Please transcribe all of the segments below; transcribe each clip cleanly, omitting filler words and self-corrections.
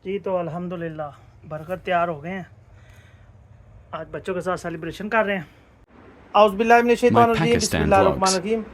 जी तो अल्हम्दुलिल्लाह बर्गर तैयार हो गए हैं। आज बच्चों के साथ सेलिब्रेशन कर रहे हैं। औज़ुबिल्लाहि मिनश शैतानिर रजीम, बिस्मिल्लाहिर्रहमानिर्रहीम।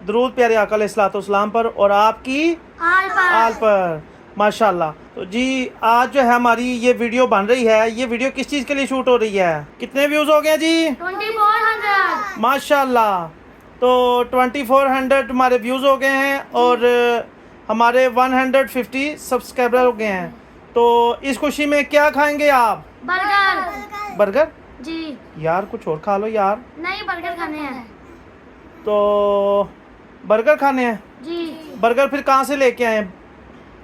दरूद प्यारे आका अलैहिस्सलाम पर और आपकी आल पर माशाल्लाह। तो जी आज जो है हमारी ये वीडियो बन रही है। ये वीडियो किस चीज़ के लिए शूट हो रही है? कितने व्यूज़ हो गए जी? 2400 माशाल्लाह। तो 2400 हमारे व्यूज़ हो गए हैं और हमारे 150 सब्सक्राइबर हो गए हैं। तो इस खुशी में क्या खाएंगे आप? Burger burger? जी। यार कुछ और खा लो यार। नहीं, बर्गर खाने हैं तो बर्गर खाने हैं। जी। बर्गर फिर कहाँ से लेके आए?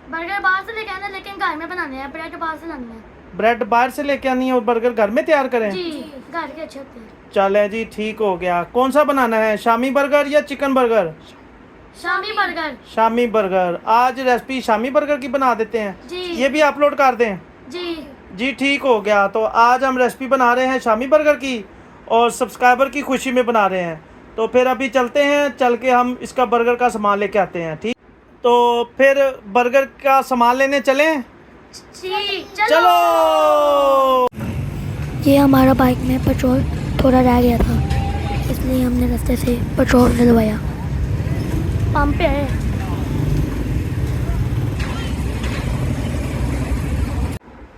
बर्गर बाहर से लेके आना, लेकिन घर में बनाने हैं। ब्रेड बाहर से लानी है ब्रेड बाहर से लेके आनी है और बर्गर घर में तैयार करें? जी। घर के अच्छे होते हैं। चले जी ठीक हो गया। कौन सा बनाना है, शामी बर्गर या chicken burger? Shami burger Shami burger. आज रेसिपी शामी बर्गर की बना देते हैं जी। ये भी अपलोड कर दें? जी जी ठीक हो गया। तो आज हम रेसिपी बना रहे हैं शामी बर्गर की और सब्सक्राइबर की खुशी में बना रहे हैं। तो फिर अभी चलते हैं, चल के हम इसका बर्गर का सामान लेके आते हैं। ठीक, तो फिर बर्गर का सामान लेने चलें? जी चलो। ये हमारा बाइक में पेट्रोल थोड़ा रह गया था, इसलिए हमने रास्ते से पेट्रोल डलवाया। पंप पे है।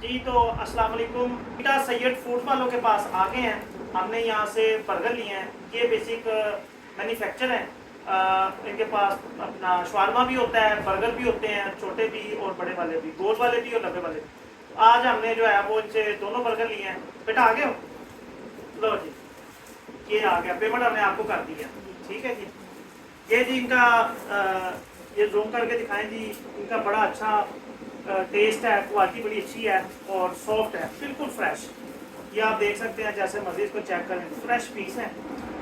जी तो अस्सलाम वालेकुम। बेटा सैयद फूड वालों के पास आ गए हैं। हमने यहाँ से बर्गर लिए हैं। ये बेसिक मैन्युफैक्चर है। इनके पास अपना शवारमा भी होता है, बर्गर भी होते हैं, छोटे भी और बड़े वाले भी, गोल वाले भी और लंबे वाले भी। तो आज हमने जो है वो इनसे दोनों बर्गर लिए हैं। बेटा आ गए हो? लो जी, ये आ गया। पेमेंट हमने आपको कर दी है। ठीक है जी। ये जी इनका ये जूम करके दिखाएं जी। इनका बड़ा अच्छा टेस्ट है, क्वालिटी बड़ी अच्छी है और सॉफ्ट है, बिल्कुल फ्रेश। ये आप देख सकते हैं, जैसे मज़े इसको चेक करें, फ्रेश पीस है।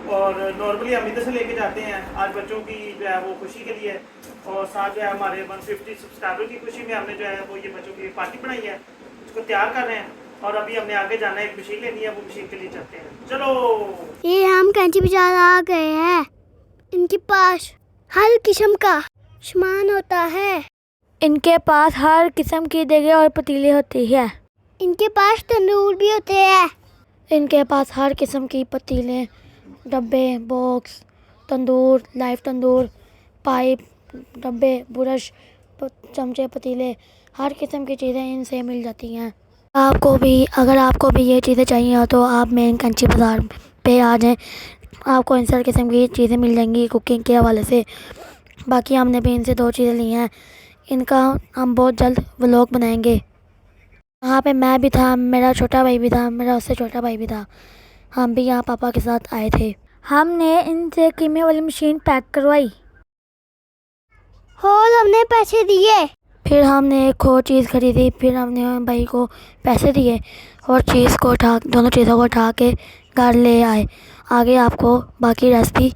और नॉर्मली हम इधर से लेके जाते हैं। आज बच्चों की जो है वो खुशी के लिए और साथ जो है हमारे 150 सब्सक्राइबर की खुशी में हमने जो है वो ये बच्चों की पार्टी बनाई है। इसको तैयार कर रहे हैं और अभी हमने आगे जाना है, एक मशीन लेनी है, वो मशीन के लिए चलते हैं। चलो। ये हम कैंची बाजार आ गए हैं। इनके पास हर किस्म का सामान होता है। इनके पास हर किस्म की देगे और पतीले होती है। इनके पास तंदूर भी होते हैं। इनके पास हर किस्म की पतीले, डब्बे, बॉक्स, तंदूर, लाइव तंदूर, पाइप, डब्बे, ब्रश, चमचे, पतीले, हर किस्म की चीज़ें इनसे मिल जाती हैं। अगर आपको भी ये चीज़ें चाहिए हो तो आप मेन कैंची बाज़ार पे आ जाएं। आपको इन सारी किस्म की चीज़ें मिल जाएंगी कुकिंग के हवाले से। बाकी हमने भी इनसे 2 चीज़ें ली हैं। इनका हम बहुत जल्द व्लॉग बनाएंगे। वहाँ पे मैं भी था, मेरा छोटा भाई भी था, मेरा उससे छोटा भाई भी था। हम भी यहाँ पापा के साथ आए थे। हमने इनसे कीमे वाली मशीन पैक करवाई और हमने पैसे दिए। फिर हमने एक और चीज़ खरीदी। फिर हमने भाई को पैसे दिए और दोनों चीज़ों को उठा के घर ले आए। आगे आपको बाकी रेसिपी,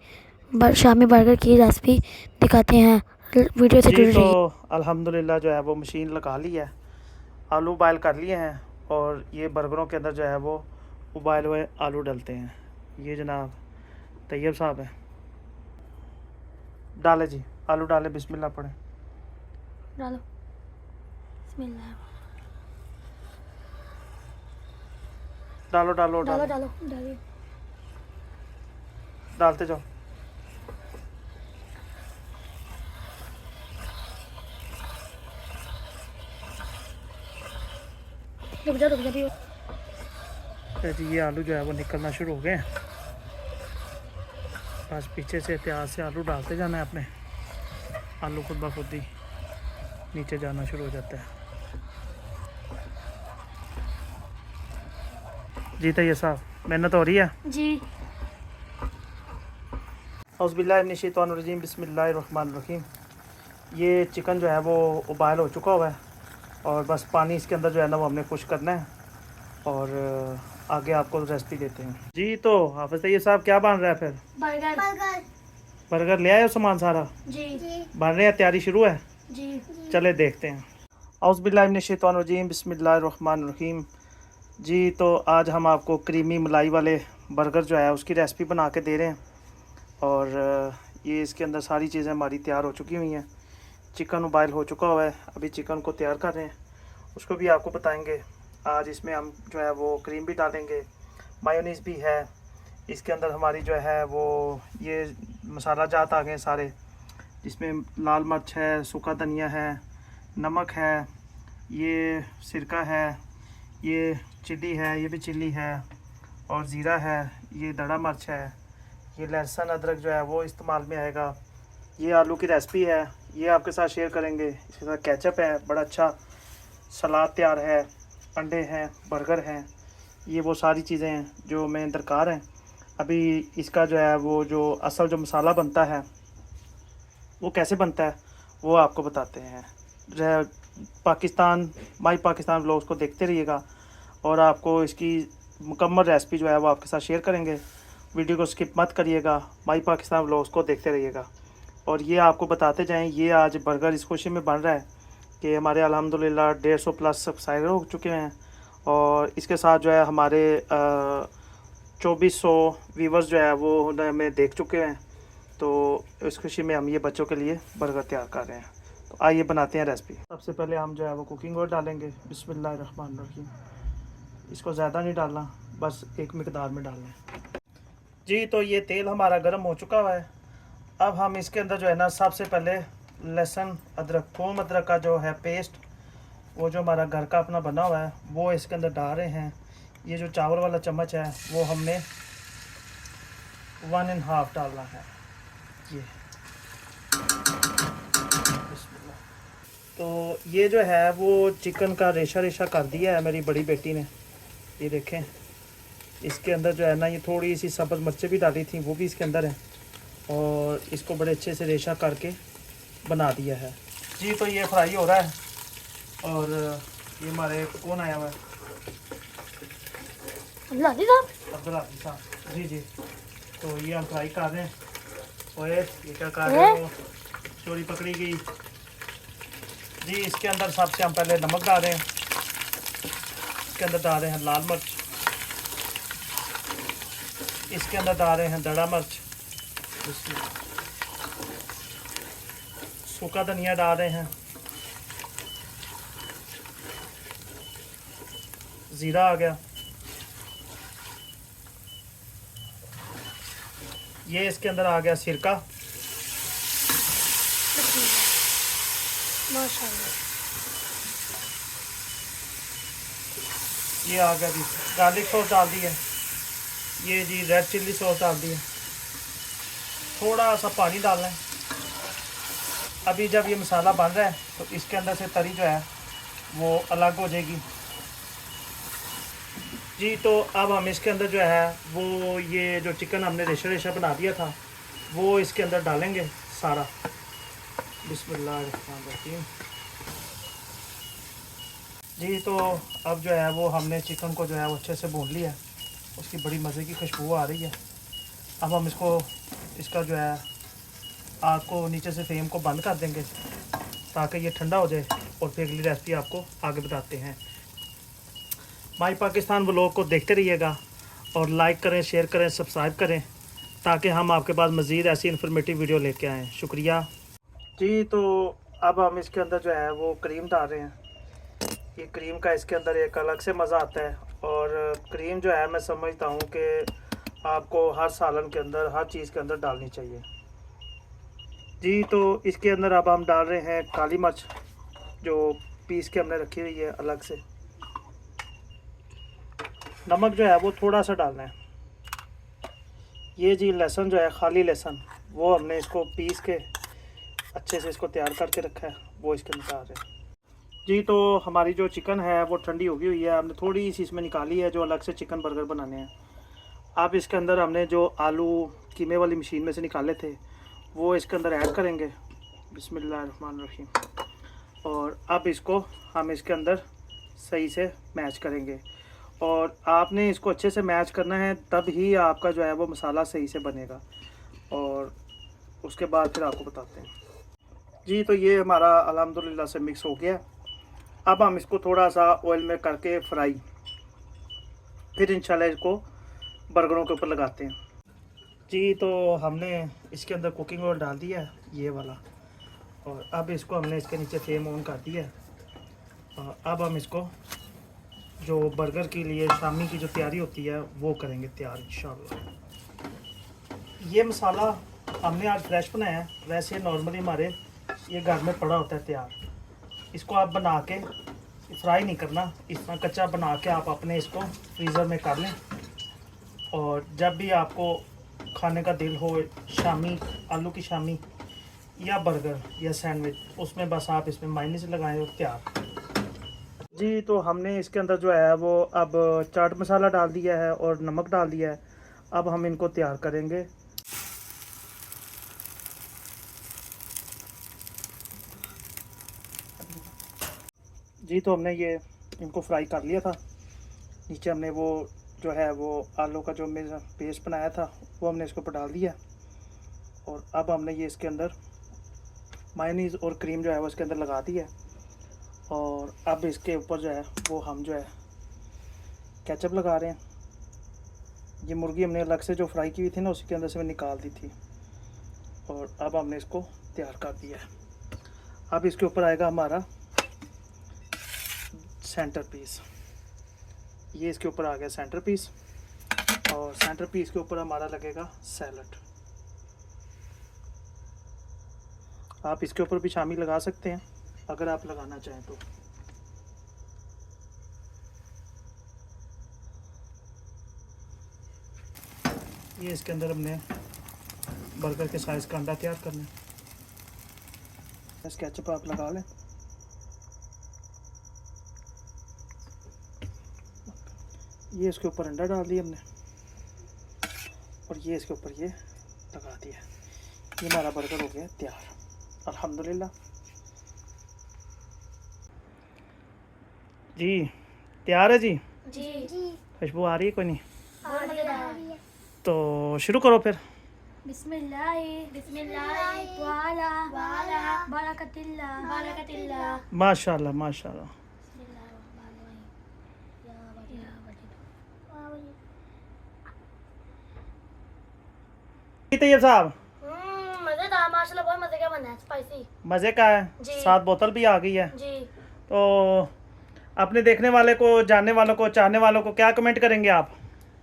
शामी बर्गर की रेसिपी दिखाते हैं। वीडियो से जुड़ी तो रहिए। अल्हम्दुलिल्लाह जो है वो मशीन लगा ली है, आलू बॉयल कर लिए हैं और ये बर्गरों के अंदर जो है वो उबाले हुए आलू डलते हैं। ये जनाब तैयब साहब है। डाले जी, आलू डाले, बिस्मिल्लाह पढ़े। डालो। बिस्मिल्लाह। डालो डालो डालो डालो, डालो डालिए। डालते जाओ। रुक जा भी। तो जी ये आलू जो है वो निकलना शुरू हो गए हैं। बस पीछे से एहतियात से आलू डालते जाना है अपने। आलू खुद ब खुद ही नीचे जाना शुरू हो जाता है। जी तैयब साहब, मेहनत हो रही है जी। औज़ुबिल्लाहिमिनश्शैतानिर्रजीम, बिस्मिल्लाहिर्रहमानिर्रहीम। ये चिकन जो है वो उबाल हो चुका हुआ है और बस पानी इसके अंदर जो है ना वो हमने खुश करना है और आगे आपको रेसिपी देते हैं। जी तो हाफ़िज़ तैयब साहब क्या बन रहा है फिर? बर्गर बर्गर ले आए हो सामान सारा? जी बन रहे हैं, तैयारी शुरू है। जी। चले देखते हैं। औज़ुबिल्लाहिमिनश्शैतानिर्रजीम, बिस्मिल्लाहिर्रहमानिर्रहीम। जी तो आज हम आपको क्रीमी मलाई वाले बर्गर जो है उसकी रेसिपी बना के दे रहे हैं और ये इसके अंदर सारी चीज़ें हमारी तैयार हो चुकी हुई हैं। चिकन बॉयल हो चुका हुआ है, अभी चिकन को तैयार कर रहे हैं उसको भी आपको बताएंगे। आज इसमें हम जो है वो क्रीम भी डालेंगे, मायोनीज़ भी है इसके अंदर हमारी जो है वो, ये मसाला जात आ गए सारे, इसमें लाल मिर्च है, सूखा धनिया है, नमक है, ये सिरका है, ये चिल्ली है, ये भी चिल्ली है, और ज़ीरा है, ये दड़ा मिर्च है, ये लहसुन अदरक जो है वो इस्तेमाल में आएगा। ये आलू की रेसिपी है, ये आपके साथ शेयर करेंगे। इसके साथ केचप है, बड़ा अच्छा सलाद तैयार है, अंडे हैं, बर्गर हैं, ये वो सारी चीज़ें हैं जो मैं दरकार हैं। अभी इसका जो है वो जो असल जो मसाला बनता है वो कैसे बनता है वो आपको बताते हैं। जो है पाकिस्तान, माई पाकिस्तान व्लॉग्स को देखते रहिएगा और आपको इसकी मुकम्मल रेसिपी जो है वो आपके साथ शेयर करेंगे। वीडियो को स्किप मत करिएगा, माई पाकिस्तान व्लॉग्स को देखते रहिएगा। और ये आपको बताते जाएं, ये आज बर्गर इस खुशी में बन रहा है कि हमारे अल्हम्दुलिल्लाह 150 प्लस सब्सक्राइबर हो चुके हैं, और इसके साथ जो है हमारे 2400 व्यूवर्स जो है वो हमें देख चुके हैं। तो इस खुशी में हम ये बच्चों के लिए बर्गर तैयार कर रहे हैं। तो आइए बनाते हैं रेसिपी। सबसे पहले हम जो है वो कुकिंग ऑयल डालेंगे। बिस्मिल्लाहिर्रहमानिर्रहीम। इसको ज़्यादा नहीं डालना, बस एक मिकदार में डालना है जी। तो ये तेल हमारा गर्म हो चुका हुआ है। अब हम इसके अंदर जो है ना, सबसे पहले लहसुन अदरक, थूम अदरक का जो है पेस्ट, वो जो हमारा घर का अपना बना हुआ है वो इसके अंदर डाल रहे हैं। ये जो चावल वाला चम्मच है वो हमने 1.5 डालना है। ये तो ये जो है वो चिकन का रेशा रेशा कर दिया है मेरी बड़ी बेटी ने। ये देखें, इसके अंदर जो है ना, ये थोड़ी सी सब्ज़ मिर्चें भी डाली थी, वो भी इसके अंदर है, और इसको बड़े अच्छे से रेशा करके बना दिया है जी। तो ये फ्राई हो रहा है, और ये हमारे कौन आया हुआ है, अब्दुल हाफिज़ साहब जी जी। तो ये हम फ्राई कर रहे हैं। ओए ये क्या कर रहे हो, चोरी पकड़ी गई जी। इसके अंदर सबसे हम पहले नमक डाल रहे हैं, इसके अंदर डाल रहे हैं लाल मिर्च, इसके अंदर डाल रहे हैं दड़ा मिर्च, सूखा धनिया डाल रहे हैं, ज़ीरा आ गया, ये इसके अंदर आ गया सिरका, माशाल्लाह, ये आ गया जी गार्लिक सॉस डाल दी है, ये जी रेड चिल्ली सॉस डाल दी है, थोड़ा सा पानी डालना है। अभी जब ये मसाला बन रहा है तो इसके अंदर से तरी जो है वो अलग हो जाएगी जी। तो अब हम इसके अंदर जो है वो ये जो चिकन हमने रेशा रेशा बना दिया था वो इसके अंदर डालेंगे सारा। बिस्मिल्लाहिर्रहमानिर्रहीम जी। तो अब जो है वो हमने चिकन को जो है वो अच्छे से भून लिया है, उसकी बड़ी मज़े की खुशबू आ रही है। अब हम इसको, इसका जो है आग को नीचे से फ्लेम को बंद कर देंगे ताकि ये ठंडा हो जाए, और फिर अगली रेसिपी आपको आगे बताते हैं। माई पाकिस्तान व्लॉग को देखते रहिएगा और लाइक करें, शेयर करें, सब्सक्राइब करें, ताकि हम आपके पास मज़ीद ऐसी इन्फॉर्मेटिव वीडियो लेके आएँ। शुक्रिया जी। तो अब हम इसके अंदर जो है वो क्रीम डाल रहे हैं। ये क्रीम का इसके अंदर एक अलग से मज़ा आता है, और क्रीम जो है मैं समझता हूँ कि आपको हर सालन के अंदर, हर चीज़ के अंदर डालनी चाहिए जी। तो इसके अंदर अब हम डाल रहे हैं काली मिर्च जो पीस के हमने रखी हुई है अलग से। नमक जो है वो थोड़ा सा डालना है। ये जी लहसुन जो है, खाली लहसुन, वो हमने इसको पीस के अच्छे से इसको तैयार करके रखा है, वो इसके अंदर डाल रहे हैं जी। तो हमारी जो चिकन है वो ठंडी हो गई हुई है, हमने थोड़ी सी इसमें निकाली है जो अलग से चिकन बर्गर बनाने हैं। अब इसके अंदर हमने जो आलू कीमे वाली मशीन में से निकाले थे वो इसके अंदर ऐड करेंगे। बिस्मिल्लाहिर्रहमानिर्रहीम। और अब इसको हम इसके अंदर सही से मैच करेंगे, और आपने इसको अच्छे से मैच करना है, तब ही आपका जो है वो मसाला सही से बनेगा, और उसके बाद फिर आपको बताते हैं जी। तो ये हमारा अल्हम्दुलिल्लाह से मिक्स हो गया। अब हम इसको थोड़ा सा ऑयल में करके फ्राई, फिर इंशाल्लाह इसको बर्गरों के ऊपर लगाते हैं जी। तो हमने इसके अंदर कुकिंग ऑयल डाल दिया है, ये वाला, और अब इसको हमने इसके नीचे फ्लेम ऑन कर दिया है, अब हम इसको जो बर्गर के लिए शामी की जो तैयारी होती है वो करेंगे तैयार इंशाल्लाह। ये मसाला हमने आज फ्रेश बनाया है, वैसे नॉर्मली हमारे ये घर में पड़ा होता है तैयार। इसको आप बना के फ्राई नहीं करना, इस तरह कच्चा बना के आप अपने इसको फ्रीज़र में कर लें, और जब भी आपको खाने का दिल हो शामी, आलू की शामी या बर्गर या सैंडविच, उसमें बस आप इसमें मायनीज़ लगाएं और तैयार जी। तो हमने इसके अंदर जो है वो अब चाट मसाला डाल दिया है और नमक डाल दिया है। अब हम इनको तैयार करेंगे। जी तो हमने ये इनको फ्राई कर लिया था। नीचे हमने वो जो है वो आलू का जो मेरा पेस्ट बनाया था वो हमने इसके ऊपर डाल दिया, और अब हमने ये इसके अंदर मायोनीज़ और क्रीम जो है वो इसके अंदर लगा दी है, और अब इसके ऊपर जो है वो हम जो है केचप लगा रहे हैं। ये मुर्गी हमने अलग से जो फ्राई की हुई थी ना, उसी के अंदर से मैं निकाल दी थी, और अब हमने इसको तैयार कर दिया है। अब इसके ऊपर आएगा हमारा सेंटर पीस। ये इसके ऊपर आ गया सेंटर पीस, और सेंटर पीस के ऊपर हमारा लगेगा सैलड। आप इसके ऊपर भी शामी लगा सकते हैं अगर आप लगाना चाहें तो। ये इसके अंदर हमने बर्गर के साइज़ का अंडा तैयार करना है। केचप आप लगा लें। ये इसके ऊपर अंडा डाल दिया हमने, और ये इसके ऊपर ये लगा दिया। ये हमारा बर्गर हो गया तैयार अल्हम्दुलिल्लाह। जी तैयार है जी। खुशबू आ रही है कोई नहीं? तो शुरू करो फिर। माशाल्लाह माशाल्लाह। तैयब साहब मजेदार माशाल्लाह, बहुत मजे का बना है, स्पाइसी मज़े का है, साथ बोतल भी आ गई है जी। तो अपने देखने वाले को, जानने वालों को, चाहने वालों को क्या कमेंट करेंगे आप?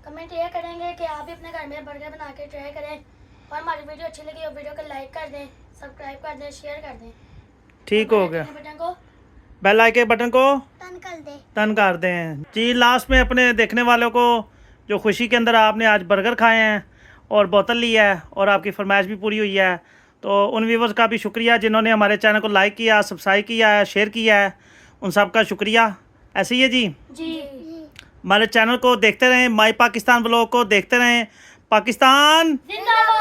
कमेंट ये करेंगे कि आप भी अपने घर में बर्गर बना के ट्राई करें, और हमारी वीडियो अच्छी लगी और वीडियो को लाइक कर दें, सब्सक्राइब कर दें, शेयर कर दें। ठीक हो गया। बटन को बेल आइकन बटन को टन कर दें। जी लास्ट में अपने देखने वालों को जो खुशी के अंदर आपने आज बर्गर खाए हैं और बोतल ली है और आपकी फरमाइश भी पूरी हुई है, तो उन व्यूवर्स का भी शुक्रिया जिन्होंने हमारे चैनल को लाइक किया, सब्सक्राइब किया है, शेयर किया है, उन सब का शुक्रिया। ऐसे ही है जी। जी हमारे चैनल को देखते रहें, माई पाकिस्तान व्लॉग को देखते रहें। पाकिस्तान जिंदाबाद।